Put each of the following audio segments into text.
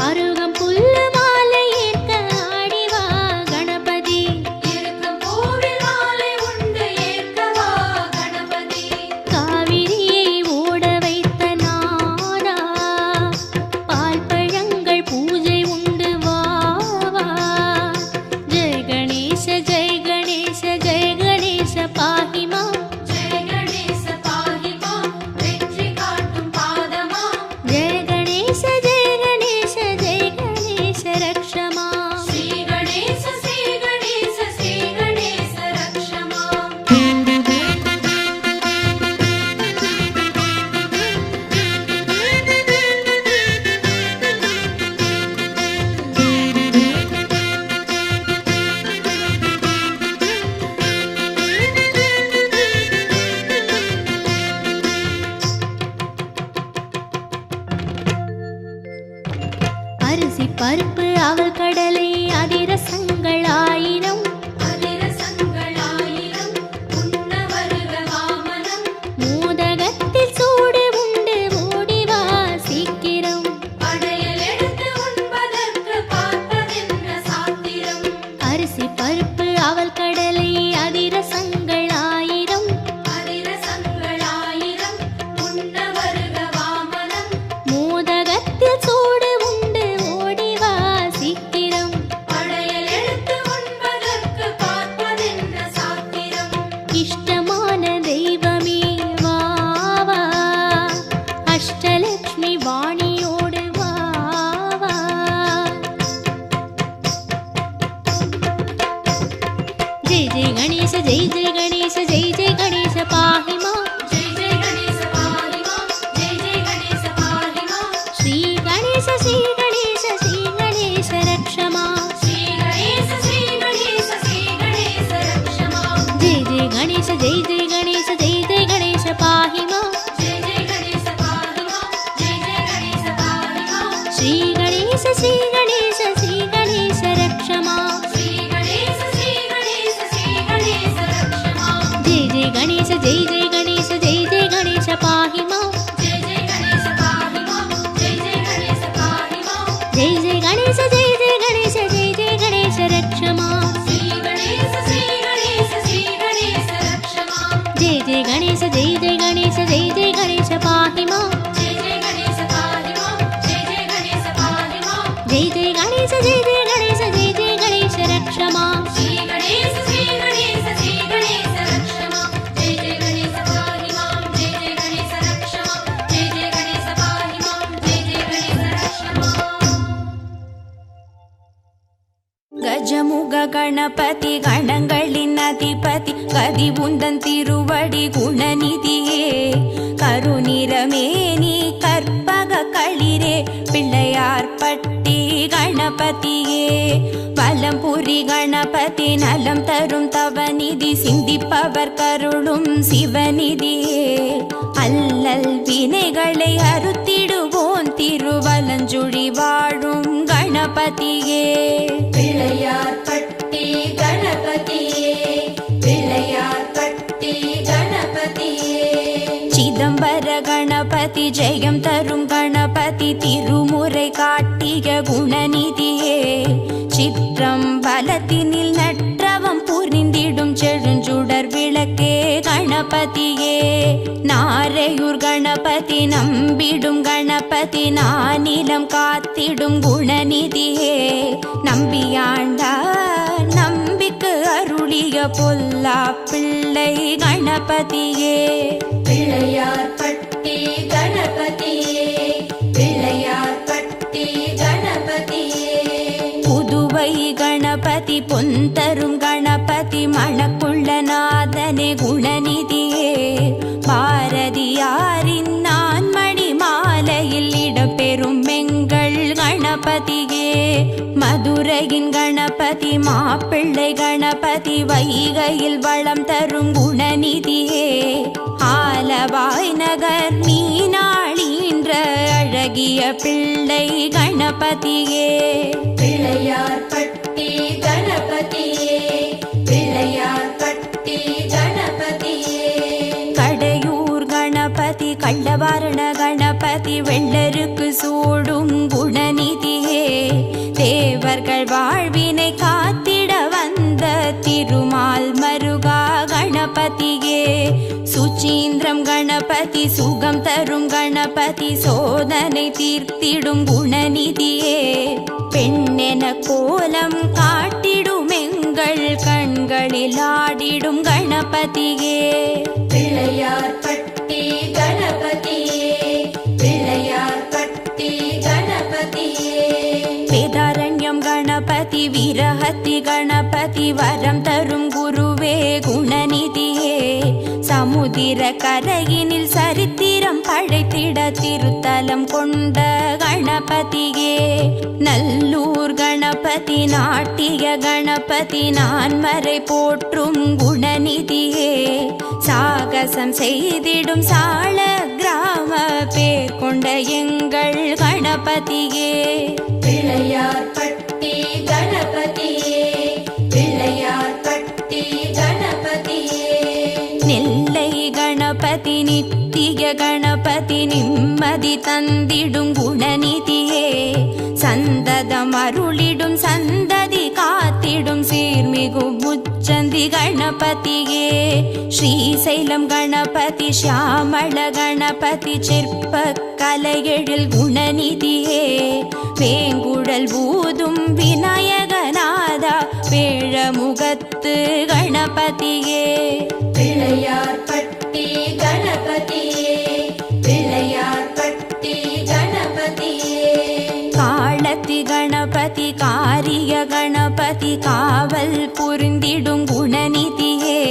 அருகம் புல்லு மாலை ஏற்க ஆடிவா கணபதி பருப்பு அவல் கடலை அதிரசங்கள் ஆயிரம் மோதகத்தில் சூடு உண்டு ஓடிவா சீக்கிரம் அரிசி பருப்பு அவல் கடலை அதிரசங்கள் ஆயிரம் மோதகத்தில் சூடு உண்டு ஓடிவா சீக்கிரம் இஷ்டமான தெய்வமே வா வா அஷ்டலட்சுமி வாணியோடு வா வா ஜெய் ஜெய் கணேச ஜெய் ஜெய் கணேச ஜெய் ஜெய் கணேச பாஹிமா ஸ்ரீ கணேச ஸ்ரீ கணேச ஸ்ரீ கணேச ரக்ஷமா ஜெய் ஜெய் கணேச ஜெய் ஜெய் கணேச ஜெய் ஜெய் கணேச பாஹிமா ஸ்ரீ கணேச ஸ்ரீ கணேச ஸ்ரீ கணேச ரக்ஷமா ஜெய் ஜெய் கணேச ஜெய் ஜெய் கணேச ஜெய் ஜெய் கணேச பாஹிமா ஜெய் ஜெய் கணேச ஜெய் ஜெய் கணேச ஜெய் ஜெய் கணேச ரக்ஷமா ஜெய் ஜெய் கணேச ஜெய் ஜெய் கணேச ஜெய் ஜெய் கணேச பாஹிமா ஜெய் ஜெய் கணேச ஜெய் ஜெய் கணேச ஜெய் ஜெய் கணேச ரக்ஷமா கஜமுக கணபதி கணங்களின் அதிபதி கதி உந்தன் திருவடி குணநிதியே கருநிறமேனி கற்பக களிரே பிள்ளையார் பட்டி கணபதியே வலம்புரி கணபதி நலம் தரும் தவநிதி சிந்திப்பவர் கருளும் சிவநிதியே அல்லல் வினைகளை அறுத்திடுவோன் திருவலஞ்சுழி வாழும் கணபதியே பிள்ளையார் பட்டி கணபதியே பிள்ளையார் பட்டி கணபதியே சிதம்பர கணபதி ஜெயம் தரும் கணபதி திருமுறை காட்டிய குணநிதியே சிற்றம்பலத்தினில் நற்றவம் புரிந்திடும் செழுஞ்சுடர் விளக்கே கணபதியே நாரையூர் கணபதி நம்பிடும் கணபதி நானிலம் காத்திடும் குணநிதியே நம்பியாண்டார் நம்பிக்கு அருளிய பொல்லா பிள்ளை கணபதியே பிள்ளையார் பட்டி கணபதியே பிள்ளையார் பட்டி கணபதியே புதுவை கணபதி பொந்தரும் கணபதி மணக்குள்ள நாதனே குணநிதியே பாரதியாரின் நான்மணி மாலையில் இடம்பெறும் எங்கள் கணபதியே மதுரையின் கணபதி மாப்பிள்ளை கணபதி வைகையில் வளம் தரும் குணநிதியே ஆலவாய் நகர் மீனாளீன்ற அழகிய பிள்ளை கணபதியே பிள்ளையார் பட்டி கணபதியே பிள்ளையார் பட்டி கணபதியே கடையூர் கணபதி கள்ளவாரண கணபதி வெள்ளருக்கு சூடும் குணநிதியே தேவர்கள் வாழ்வினை காத்திட வந்த திருமால் மருகா கணபதியே சுச்சீந்திரம் கணபதி சுகம் தரும் கணபதி சோதனை தீர்த்திடும் குணநிதியே பெண்ணென கோலம் காட்டிடும் எங்கள் கண்களில் ஆடிடும் கணபதியே பிள்ளையார் பட்டி கணபதியே பிள்ளையார் பட்டி கணபதியே வேதாரண்யம் கணபதி வீரஹத்தி கணபதி வரம் தரும் குருவே குணநிதியே சமுதிர கரையினில் சரித்திரம் படைத்திட திருத்தலம் கொண்ட கணபதியே நல்லூர் கணபதி நாட்டிய கணபதி நான்மறை போற்றும் குணநிதியே சாகசம் செய்திடும் சால கிராம பேர் கொண்ட எங்கள் கணபதியே பிள்ளையார்பட்டி கணபதியே பிள்ளையார்பட்டி கணபதியே. நெல்லை கணபதி நித்திய கணபதி நிம்மதி தந்திடும் குணநிதியே சந்ததம் அருளிடும் சந்ததி காத்திடும் சீர்மிகு முச்சந்தி கணபதியே ஸ்ரீசைலம் கணபதி ஷியாமள கணபதி சிற்ப கலையெழில் குணநிதியே வேங்குழல் பூதும் விநாயகநாதா வேழமுகத்து கணபதியே பிள்ளையார்பட்டி கணபதியே பிள்ளையார்பட்டி கணபதியே. காளத்தி கணபதி காரிய கணபதி காவல் புரிந்திடும் குணநிதியே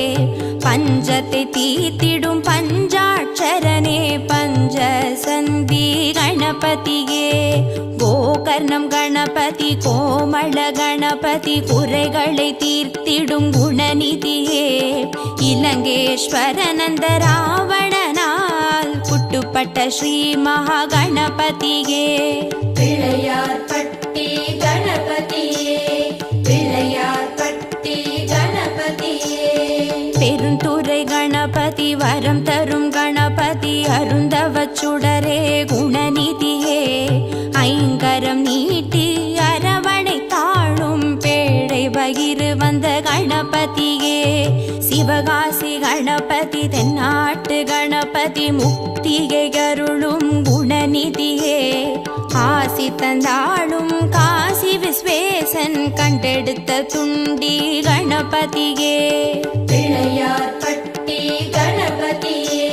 பஞ்சத்தை தீர்த்திடும் பஞ்சாட்சரனே பஞ்சசந்தி கணபதியே கோகர்ணம் கணபதி கோமள கணபதி குறைகளை தீர்த்திடும் குணநிதியே இலங்கேஸ்வரனந்த ராவணனால் புட்டுப்பட்ட ஸ்ரீ மகா கணபதியே பிள்ளையார்பட்டி கணபதியே பிள்ளையார்பட்டி கணபதியே. பெருந்துறை கணபதி வரம் தரும் கணபதி அருந்தவச் சுடரே குணநிதியே ஐங்கரம் நீட்டி அரவணை தாழும் பேழை வகிறு வந்த கணபதியே சிவகாசி கணபதி தென்னாட்டு கணபதி முக்தியை அருளும் குணநிதியே ஆசி தந்தாளும் காசி விஸ்வேசன் கண்டெடுத்த துண்டி கணபதியே பிள்ளையார்பட்டி கணபதியே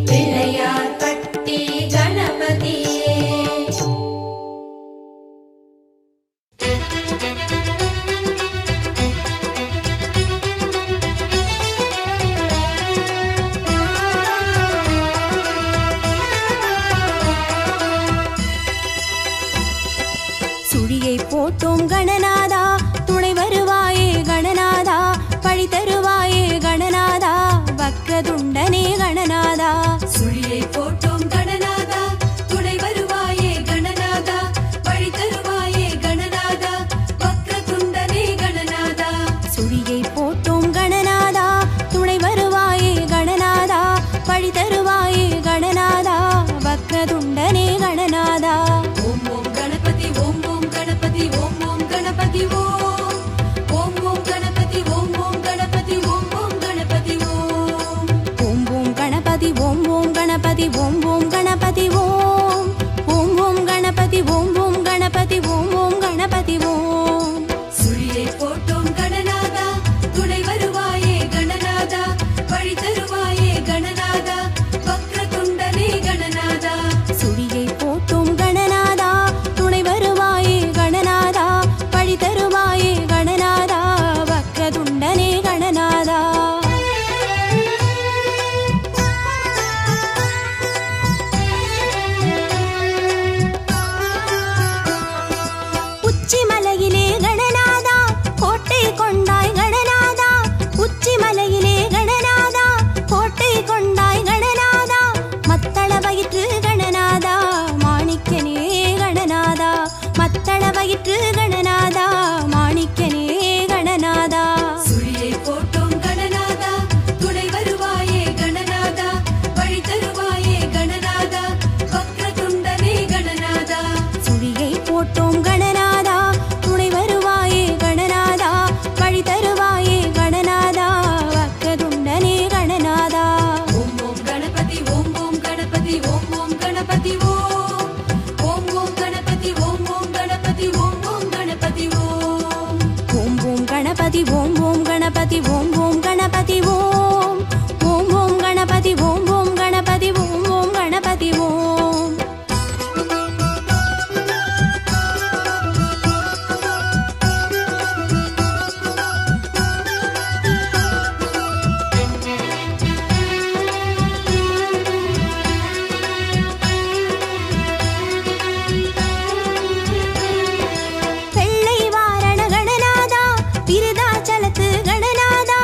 பிள்ளையார்பட்டி கணபதியே. சுழியை போட்டோம் கணநாதா துணை வருவாயே கணநாதா பழி தருவாயே கணநாதா வக்ரதுண்டனே கணநாதா சுழியை போட்டோம் கணநாதா துணை வருவாயே கணநாதா வழி தருவாயே கணநாதா வக்ரதுண்டனே கணநாதா. சுழியை போட்டோம் கணநாதா துணை வருவாயே கணநாதா பழி தருவாயே கணநாதா வக்ரதுண்டனே கணநாதா. ஓம் ஓம் கணபதி ஓம் ஓம் கணபதி ஓம் ஓம் கணபதி ஓம் ஓம் ஓம் கணபதி ஓம் ஓம் கணபதி ஓம் ஓம் கணபதி ஓம் ஓம் ஓம் கணபதி ஓம் ஓம் கணபதி ஓம் ஓம் கணபதி ஓம் ஓம் ஓம் கணபதி ஓம் ஓம் கணபதி ஓம் ஓம் கணபதி ஓம். சுழியை போட்டோம் கணநாதா துணை வருவாயே கணநாதா வழி தருவாயே கணநாதா வக்ரதுண்டனே கணநாதா. சுழியை போட்டோம் கணநாதா துணை வருவாயே கணநாதா பழி தருவாயே கணநாதா வக்ரதுண்டனே கணநாதா. உச்சிமலையிலே கணநாதா கோட்டை கொண்டாய் கணநாதா உச்சிமலையிலே கணநாதா கோட்டை கொண்டாய் கணநாதா மத்தள வயிற்று கணநாதா மாணிக்கனே கணநாதா மத்தள வயிற்று கணநாதா மாணிக்கனே கணநாதா. சுழியை போட்டோம் கணநாதா துணை வருவாயே கணநாதா வழி தருவாயே கணநாதா வக்ரதுண்டனே கணநாதா. சுழியை போட்டோம் கணநாதா துணை வருவாயே கணநாதா வழி தருவாயே கணநாதா வக்ரதுண்டனே கணநாதா. ஓம் ஓம் கணபதி ஓம் ஓம் கணபதி ஓம் ஓம் கணபதி ஓம் ஓம் ஓம் கணபதி ஓம் ஓம் கணபதி ஓம் ஓம் கணபதி ஓம் ஓம் ஓம் கணபதி ஓம் ஓம் கணபதி ஓம் ஓம் கணபதி ஓம் ஓம் ஓம் கணபதி ஓம் ஓம் கணபதி ஓம் ஓம் கணபதி ஓம். வெள்ளை வாரண கணநாதா விருதாச்சலத்து கணநாதா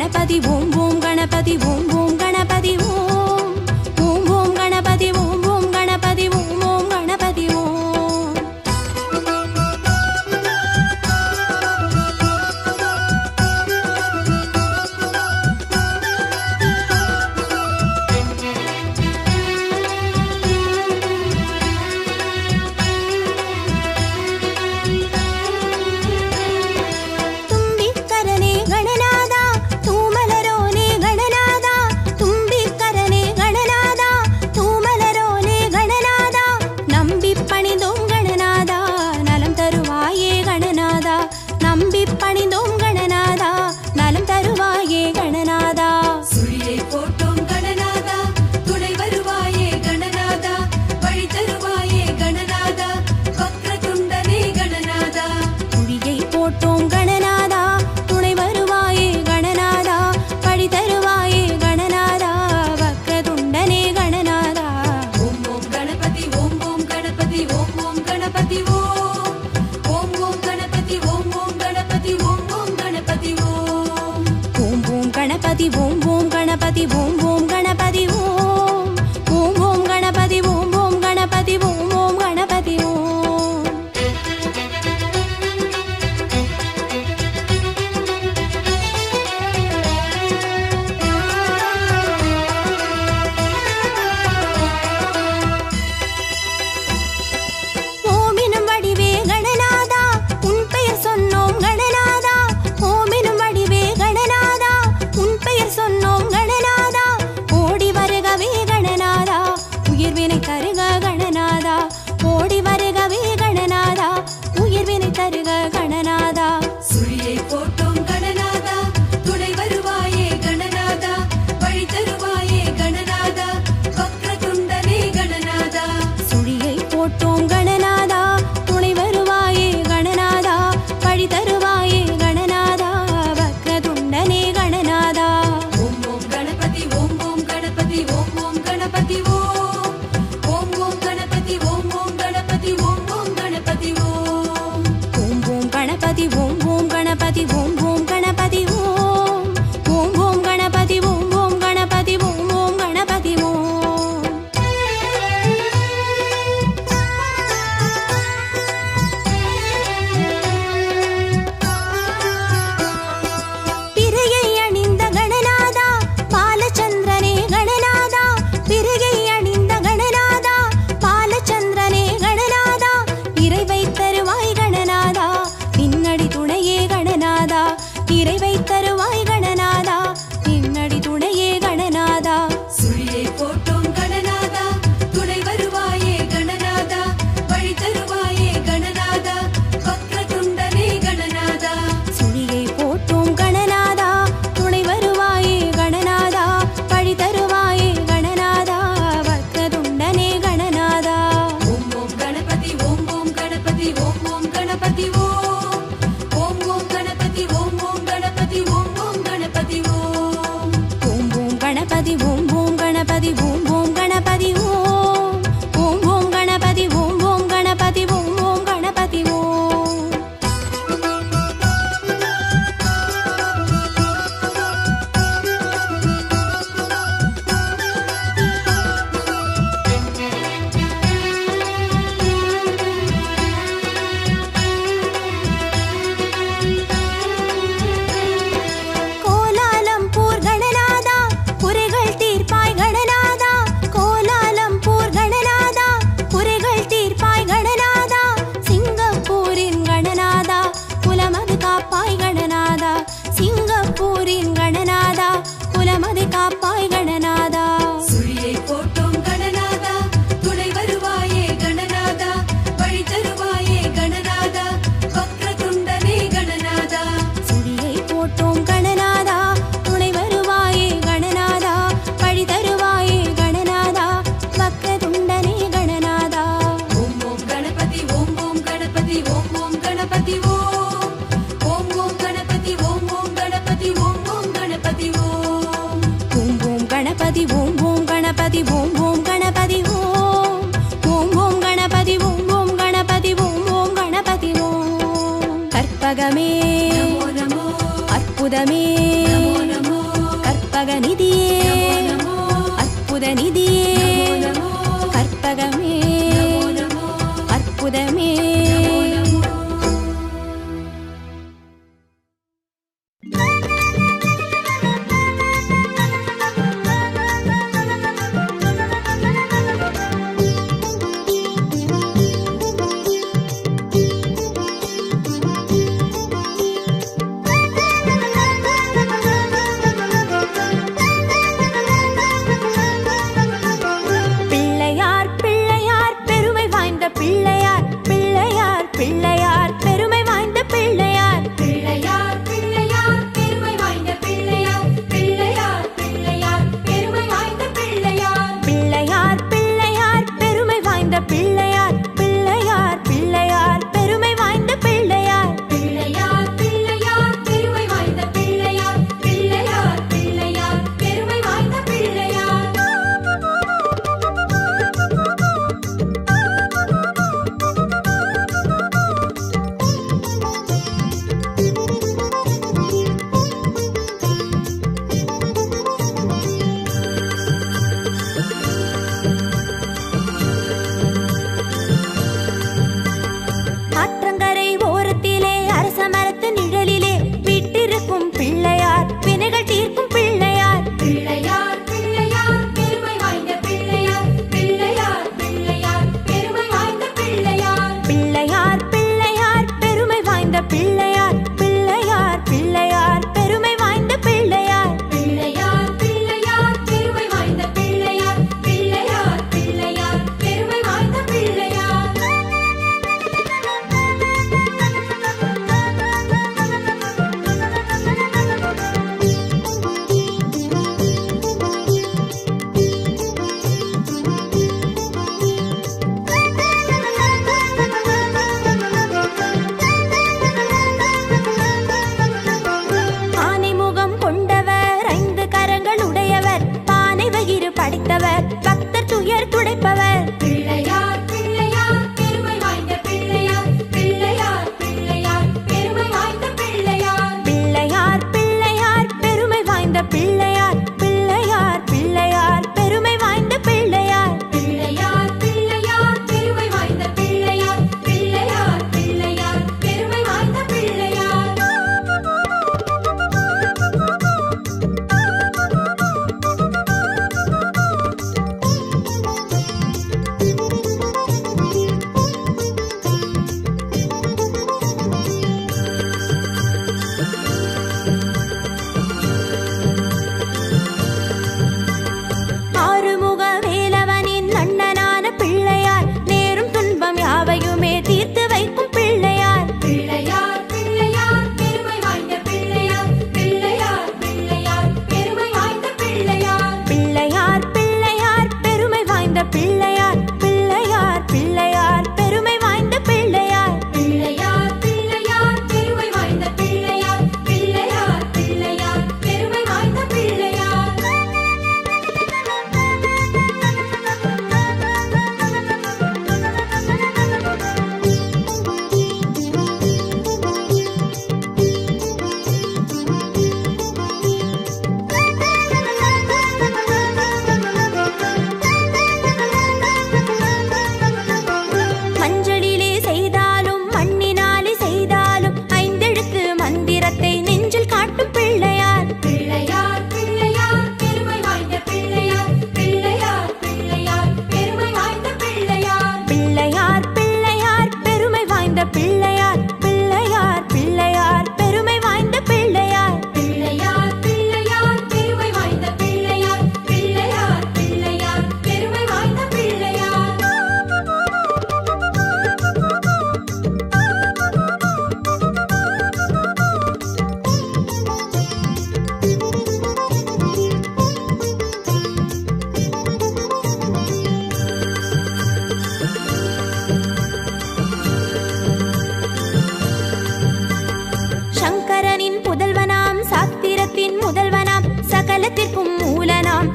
गणपति ओम ओम गणपति ओम ओम गणपति ओम ओम ओम गणपति ओम ओम गणपति ओम ओम गणपति ओम கற்பகமே அற்புதமே கற்பகநிதியே அற்புத நிதியே கற்பகமே அற்புதமே.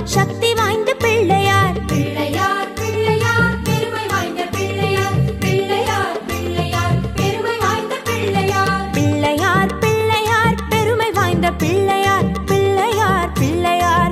சக்தி வாய்ந்த பிள்ளையார் பிள்ளையார் பிள்ளையார் பெருமை வாய்ந்த பிள்ளையார் பிள்ளையார் பிள்ளையார் பெருமை வாய்ந்த பிள்ளையார் பிள்ளையார் பிள்ளையார் பெருமை வாய்ந்த பிள்ளையார் பிள்ளையார் பிள்ளையார்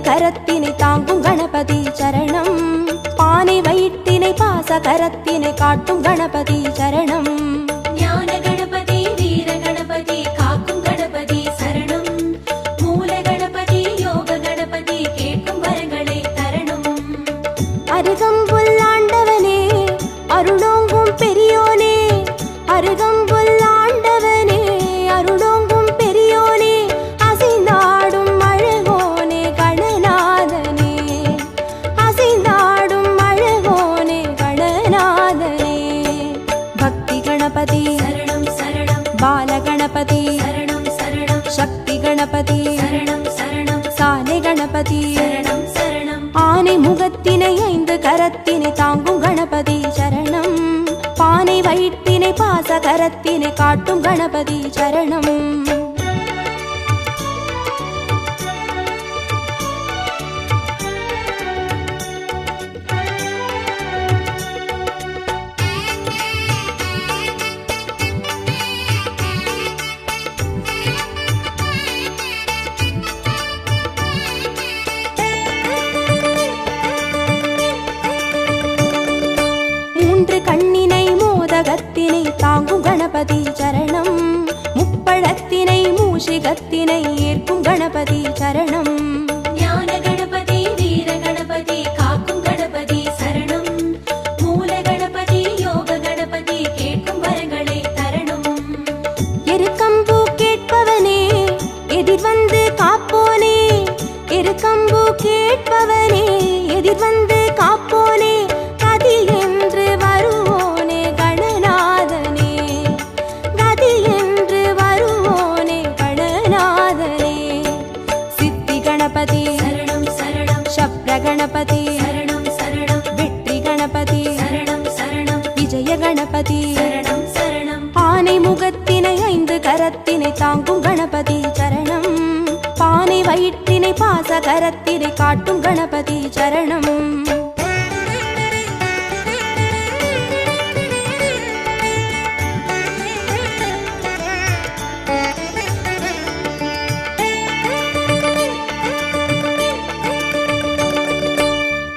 கரத்தினை தாங்கும் கணபதி சரணம். பானை வயிற்றினை பாச கரத்தினை காட்டும் கணபதி சரணம். ஞான கணபதி வீர கணபதி காக்கும் கணபதி சரணம். மூல கணபதி யோக கணபதி கேட்கும் வரங்களை தரணும். அருகம்புல் ஆண்டவனே அருளோங்கும் பெரியோனே, அருகம்புல் ஆண்டவனே அருளோங்கும் பெரியோனே, அசைந்தாடும் அழகோனே கணநாதனே, அசைந்தாடும் அழகோனே கணநாதனே. பக்தி கணபதி சரணம் சரணம். பால கணபதி சரணம் சரணம். சக்தி கணபதி சரணம் சரணம். சாலை கணபதி சரணம் சரணம். ஆனை முகத்தினை 5 கரத்தினை தாங்கும் கணபதி சரணம். பானை வயிற்றினை பாச கரத்தினை காட்டும் கணபதி சரணம். கண்ணினை மோதகத்தினை தாங்கும் கணபதி சரணம். முப்பழத்தினை மூஷிகத்தினை ஏற்கும் கணபதி சரணம். ஞான கணபதி வீர கணபதி காக்கும் கணபதி சரணம். மூல கணபதி யோக கணபதி கேட்கும் வரங்களை தரணும். எருக்கம்பூ கேட்பவனே எதிர் வந்து காப்போனே, எருக்கம்பூ கேட்பவனே எதிர் வந்து காப்போனே, கதி என்று வருவோனே கணநாதனே, கதி என்று வருவோனே கணநாதனே. சித்தி கணபதி சரணம் சரணம். சப்ர கணபதி சரணம் சரணம். வெற்றி கணபதி சரணம் சரணம். விஜய கணபதி சரணம் சரணம். ஆனை முகத்தினை 5 கரத்தினை தாங்கும் கணபதி சரணம். பானை வயிற்றினை பாச கரத்தினை காட்டும் கணபதி சரணம்.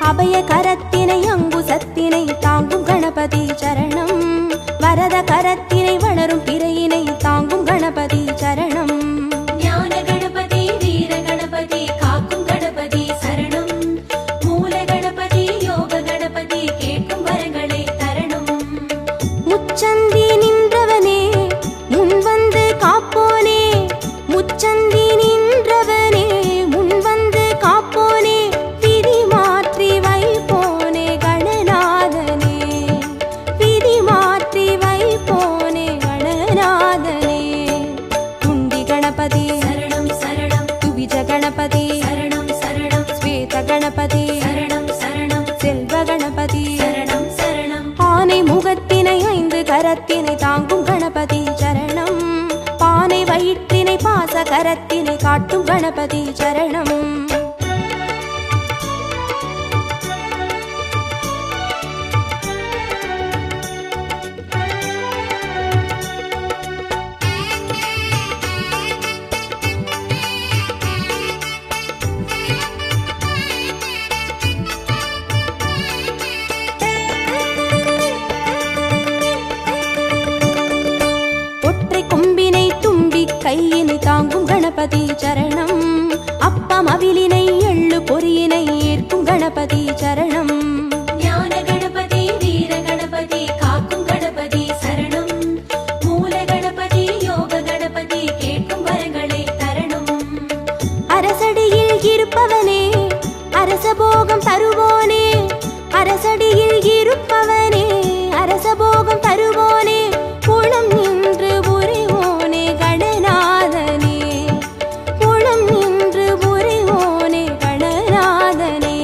அபய கரத்தினை அங்குசத்தினை தாங்கும் கணபதி சரணம். வரத கரத்தினை வளரும் பிறையினை தாங்கும் கணபதி சரணம். ஞான கணபதி வீர கணபதி காக்கும் கணபதி சரணம். மூல கணபதி யோக கணபதி கேட்கும் வரங்களை தரணும். முச்சந்தி நின்றவனே முன் வந்து காப்போனே, முச்சந்தி நின்றவனே முன் வந்து காப்போனே, விதி மாற்றி வைப்போனே கணநாதனே, விதி மாற்றி வைப்போனே கணநாதனே. துண்டி கணபதி சரணம் சரணம். துவிஜ கணபதி சரணம் சரணம். ஸ்வேத கணபதி சரணம் சரணம். செல்வ கணபதி சரணம் சரணம். ஆனை முகத்தினை 5 கரத்தினை தாங்கும் கணபதி சரணம். பானை வயிற்றினை பாச கரத்தினை காட்டும் கணபதி சரணம். ஒற்றை கொம்பினை தும்பி கையினை தாங்கும் கணபதி சரணம். அப்பம் அவிலினை எள்ளு பொறியினை ஏற்கும் கணபதி சரணம். ஞான கணபதி வீர கணபதி காக்கும் கணபதி சரணம். மூல கணபதி யோக கணபதி கேட்கும் வரங்களை தரணும். அரசடியில் இருப்பவனே அரசபோகம் தருவோனே, அரசடியில் இருப்பவனே அரசபோகம் தருவோனே, புலம் நின்று புரிவோனே கணநாதனே, புலம் நின்று புரிவோனே கணநாதனே.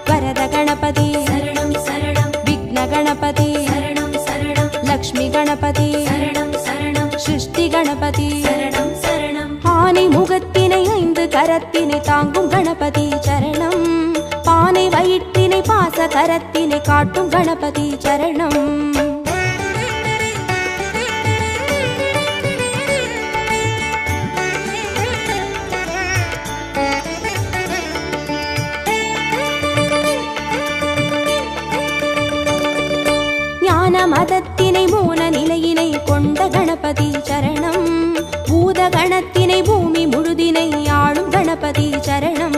வரத கணபதி சரணம் சரணம். விக்ன கணபதி சரணம் சரணம். லக்ஷ்மி கணபதி சரணம் சரணம். சிருஷ்டி கணபதி சரணம் சரணம். ஆனை முகத்தினை 5 கரத்தினை தாங்கும் கணபதி சரணம். பானை வயிற்றினை பாச கரத்தினை காட்டும் கணபதி சரணம். ஞான மதத்தினை மூல நிலையினை கொண்ட கணபதி சரணம். பூத கணத்தினை பூமி முழுதினை ஆளும் கணபதி சரணம்.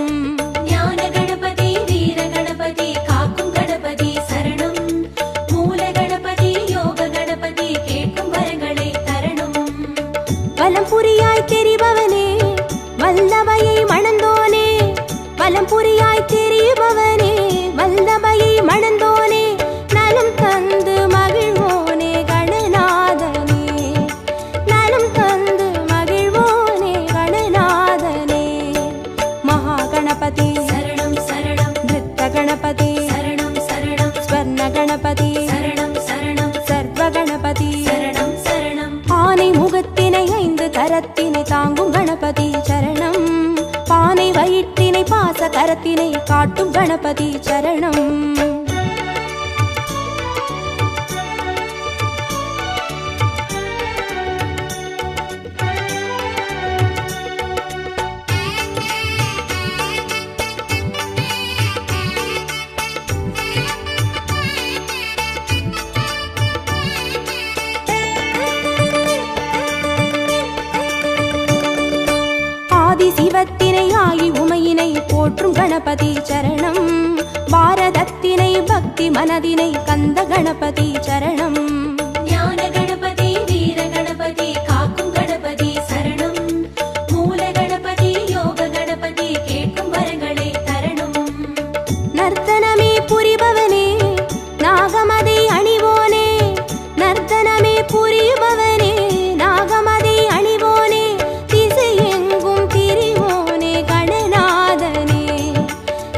ஞான கணபதி வீர கணபதி காக்கும் கணபதி சரணம். மூல கணபதி யோக கணபதி கேட்கும் வரங்களை தரணும். வலம் புரியாய் தெரிபவனே வல்லபையை மணந்தோனே. வலம் புரியாய் தெரிபவனே வல்லபையை மணந்தோனே. நலம் தந்து மகிழ்வோனே கணநாதனே. நலம் தந்து மகிழ்வோனே கணநாதனே. மகா கணபதி சரணம் சரணம். நிருத்த கணபதி சரணம் சரணம். ஸ்வர்ண கணபதி சரணம் சரணம். சர்வ கணபதி சரணம் சரணம். ஆனை முகத்தினை 5 கரத்தினை தாங்கும் கணபதி சரணம். பானை வயிற்றினை பாச கரத்தினை காட்டும் கணபதி சரணம். சிவத்தினை ஆகி உமையினை போற்றும் கணபதி சரணம். பாரதத்தினை பக்தி மனதினை கந்த கணபதி சரணம். ஞான கணபதி வீர கணபதி காக்கும் கணபதி சரணம். மூல கணபதி யோக கணபதி கேட்கும் வரங்களை தரணும். நர்த்தனமே புரிபவனே நாகமதை அணிவோனே. நர்த்தனமே புரிபவனே நாகமதை அணிவோனே. திசையெங்கும் திரிவோனே கணநாதனே.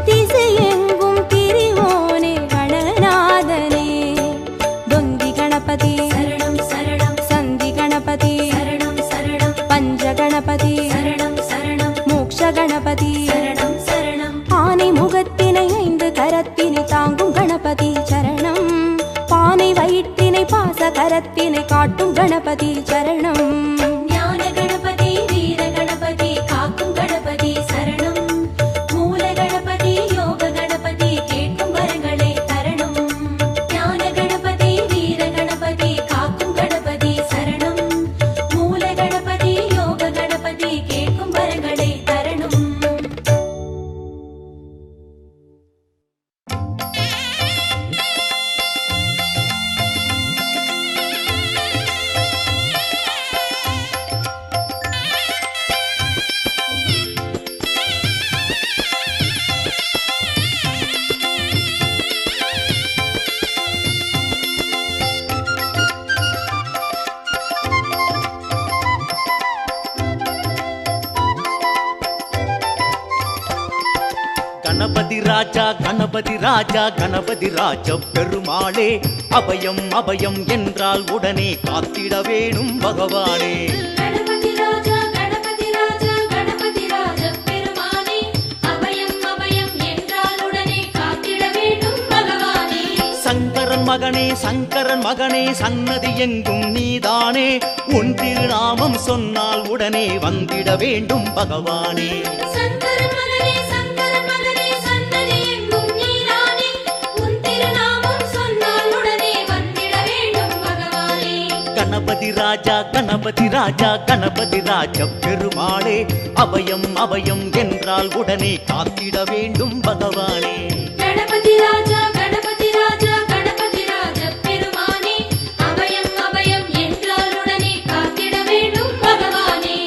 திசையெங்கும் திரிவோனே கணநாதனே. தொந்தி கணபதி சரணம் சரணம். சந்தி கணபதி சரணம் சரணம். பஞ்ச கணபதி சரணம் சரணம். மோக்ஷ கணபதி சரணம் சரணம். ஆனை முகத்தினை 5 கரத்தினை தாங்கும் கணபதி சரணம். பானை வயிற்றினை பாச கரத்தினை காட்டும் கணபதி சரணம். ஞான கணபதி வீர கணபதி காக்கும் கணபதி சரணம். மூல கணபதி யோக கணபதி கேட்கும் வரங்களை தரணும். ஞான கணபதி வீர கணபதி காக்கும் கணபதி சரணம். மூல கணபதி யோக கணபதி கேட்கும் வரங்களை தரணும். கணபதி ராஜா கணபதி ராஜா கணபதி ராஜ பெருமாளே. அபயம் அபயம் என்றால் உடனே காத்திட வேணும் பகவானே. கணபதி ராஜா கணபதி ராஜா கணபதி ராஜ பெருமானே. அபயம் அபயம் என்றால் உடனே காத்திட வேண்டும் பகவானே. சங்கரன் மகனே சங்கரன் மகனே சன்னதி எங்கும் நீதானே. உன் திருநாமம் சொன்னால் உடனே வந்திட வேண்டும் பகவானே. சங்கரன் மகனே சங்கரன் மகனே சன்னதி எங்கும் நீதானே. உன் திருநாமம் சொன்னால் உடனே வந்திட வேண்டும் பகவானே. கணபதி ராஜா கணபதி ராஜா கணபதி ராஜ பெருமாளே. அபயம் அபயம் என்றால் உடனே காத்திட வேண்டும் பகவானே. கணபதி ராஜா கணபதி ராஜா கணபதி ராஜ பெருமானே. அபயம் அபயம் என்றால் உடனே காத்திட வேண்டும் பகவானே.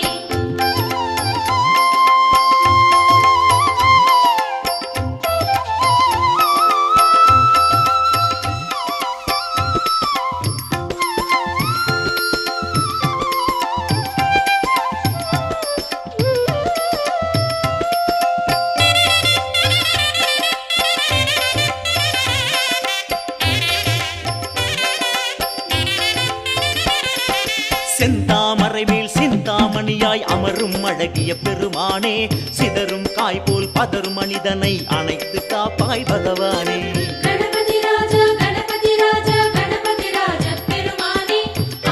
செந்தாமரை மேல் சிந்தாமணியாய் அமரும் அழகிய பெருமானே. சிதறும் காய் போல் பதரும் மனிதனை அணைத்து காப்பாய் பகவானே. கணபதி ராஜா கணபதி ராஜா கணபதி ராஜ பெருமானே.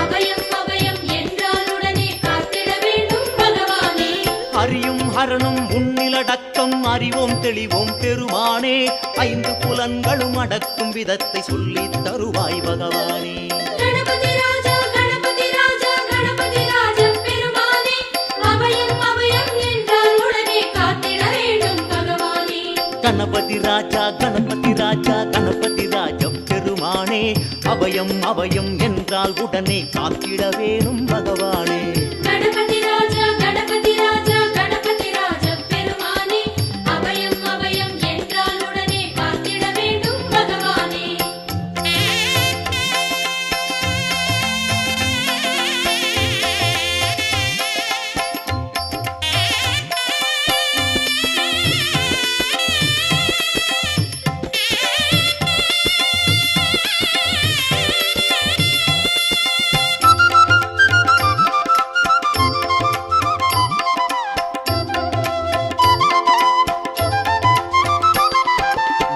அபயம் அபயம் என்றால் உடனே காத்திட வேண்டும் பகவானே. ஹரியும் ஹரனும் உன்னிலடக்கம் அறிவோம் தெளிவோம் பெருமானே ஐந்து புலன்களும் அடக்கும் விதத்தை சொல்லி தருவாய் பகவானே கணபதி ராஜா கணபதி ராஜா கணபதி ராஜா பெருமானே அபயம் அபயம் என்றால் உடனே காத்திட வேண்டும் பகவானே கணபதி ராஜா கணபதி ராஜா கணபதி ராஜா பெருமானே அபயம் அபயம் என்றால் உடனே காத்திட வேணும் பகவானே கணபதி ராஜா கணபதி ராஜா கணபதி ராஜா பெருமானே அபயம் அபயம் என்றால் உடனே காத்திட வேண்டும் பகவானே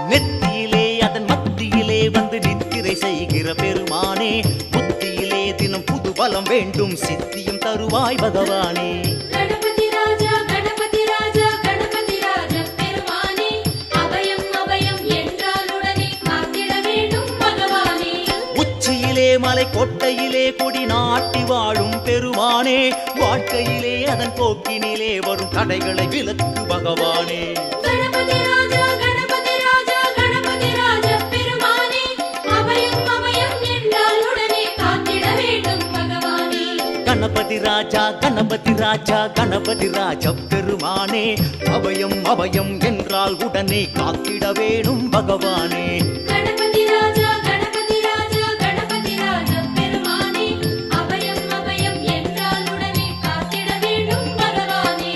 நெத்தியிலே அதன் மத்தியிலே வந்து நித்திரை செய்கிற பெருமானே புத்தியிலே தினம் புது பலம் வேண்டும் சித்தியும் தருவாய் பகவானே கணபதி ராஜா கணபதி ராஜா கணபதி ராஜா பெருமானே அபயம் அபயம் என்றால் உடனே காத்திட வேண்டும் பகவானே உச்சியிலே மலை கொட்டையிலே கொடி நாட்டி வாழும் பெருமானே வாழ்க்கையிலே அதன் போக்கினிலே வரும் தடைகளை விலக்கு பகவானே கணபதி ராஜா கணபதி ராஜா கணபதி ராஜா பெருமானே அபயம் அபயம் என்றால் உடனே காத்திட வேண்டும் பகவானே கணபதி ராஜா கணபதி ராஜா கணபதி ராஜா பெருமானே அபயம் அபயம் என்றால் உடனே காத்திட வேணும் பகவானே கணபதி ராஜா கணபதி ராஜா கணபதி ராஜா பெருமானே அபயம் அபயம் என்றால் உடனே காத்திட வேண்டும் பகவானே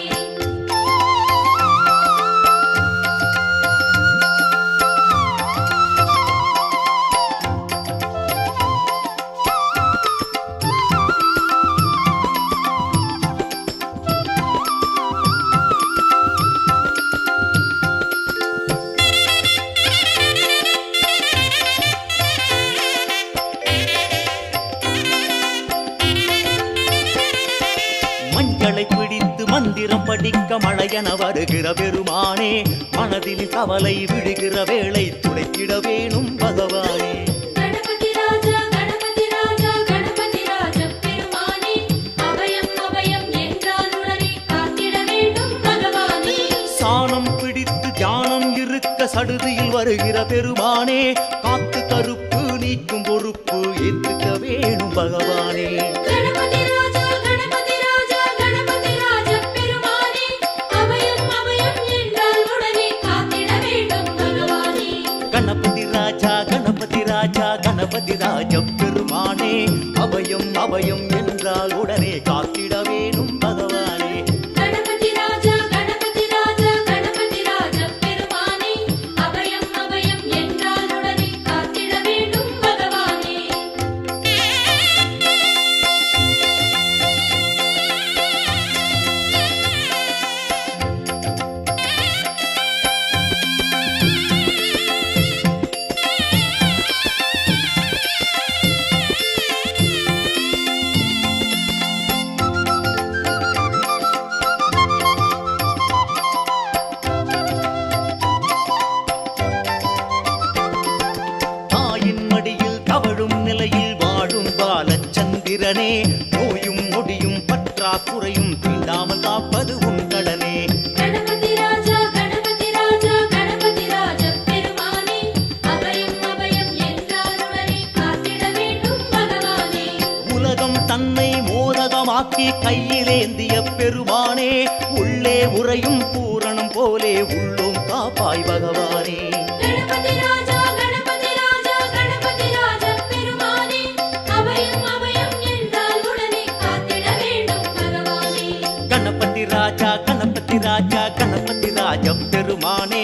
மஞ்சளை பிடித்து மந்திரம் படிக்க மழையென வருகிற பெருமானே மனதில் கவலை விடுகிற வேளை துடைத்திட வேணும் பகவானே கணபதி ராஜா கணபதி ராஜா கணபதி ராஜா பெருமானே அபயம் அபயம் என்றால் உடனே காத்திட வேண்டும் பகவானே சாணம் பிடித்து தியானம் இருக்க சடுதியில் வருகிற பெருமானே காத்து கருப்பு நீக்கும் பொறுப்பு ஏத்துக்க வேணும் பகவானே கணபதி ராஜா கணபதி ராஜா கணபதி ராஜா பெருமானே அபயம் அபயம் என்றால் உடனே காத்திட வேண்டும் பகவானே கணபதி ராஜா கணபதி ராஜா கணபதி ராஜா பெருமானே அபயம் அபயம் என்றால் உடனே காத்திட வேணும் பகவானே கணபதி ராஜா கணபதி ராஜா கணபதி ராஜா பெருமானே அபயம் அபயம் என்றால் உடனே காத்திட வேண்டும் பகவானே தாயின் மடியில் தவழும் நிலையில் வாழும் பாலச்சந்திரனே நோயும் நொடியும் பற்றாக்குறையும் தீண்டாமல் காப்பது உன் கடனே கணபதி ராஜா கணபதி ராஜா கணபதி ராஜா பெருமானே அபயம் அபயம் என்றால் உடனே காத்திட வேண்டும் பகவானே உலகம் தன்னை மோதகமாக்கி கையிலேந்திய பெருமானே உள்ளே உறையும் பூரணம் போலே உள்ளோம் காப்பாய் பகவானே கணபதி ராஜா கணபதி ராஜா கணபதி ராஜா பெருமானே அபயம் அபயம் என்றால் உடனே காத்திட வேண்டும் பகவானே கணபதி ராஜா கணபதி ராஜா கணபதி ராஜா பெருமானே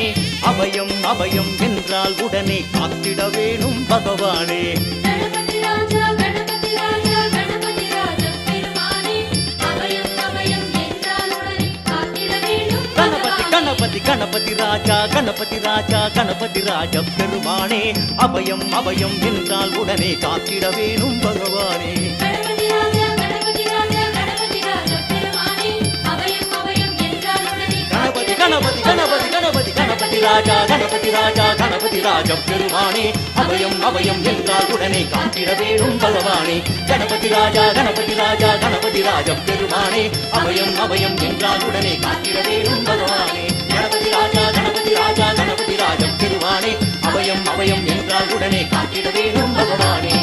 அபயம் அபயம் என்றால் உடனே காத்திட வேணும் பகவானே கணபதி ராஜா கணபதி ராஜா கணபதி ராஜா பெருமானே அபயம் அபயம் என்றால் உடனே காத்திட வேண்டும் கணபதி கணபதி கணபதி ராஜா கணபதி ராஜா கணபதி ராஜா பெருமானே அபயம் அபயம் என்றால் உடனே காத்திட வேணும் பகவானே கணபதி ராஜா கணபதி ராஜா கணபதி ராஜா பெருமானே அபயம் அபயம் என்றால் உடனே கணபதி கணபதி கணபதி கணபதி கணபதி ராஜா கணபதி ராஜா கணபதி ராஜ பெருமானே அபயம் அபயம் என்றால் உடனே காத்திட வேணும் பகவானே கணபதி ராஜா கணபதி ராஜா கணபதி ராஜ பெருமானே அபயம் அபயம் என்றால் உடனே காத்திட வேணும் பகவானே கணபதி ராஜா கணபதி ராஜா கணபதி ராஜ பெருமானே அபயம் அபயம் என்றால் உடனே காத்திட வேணும் பகவானே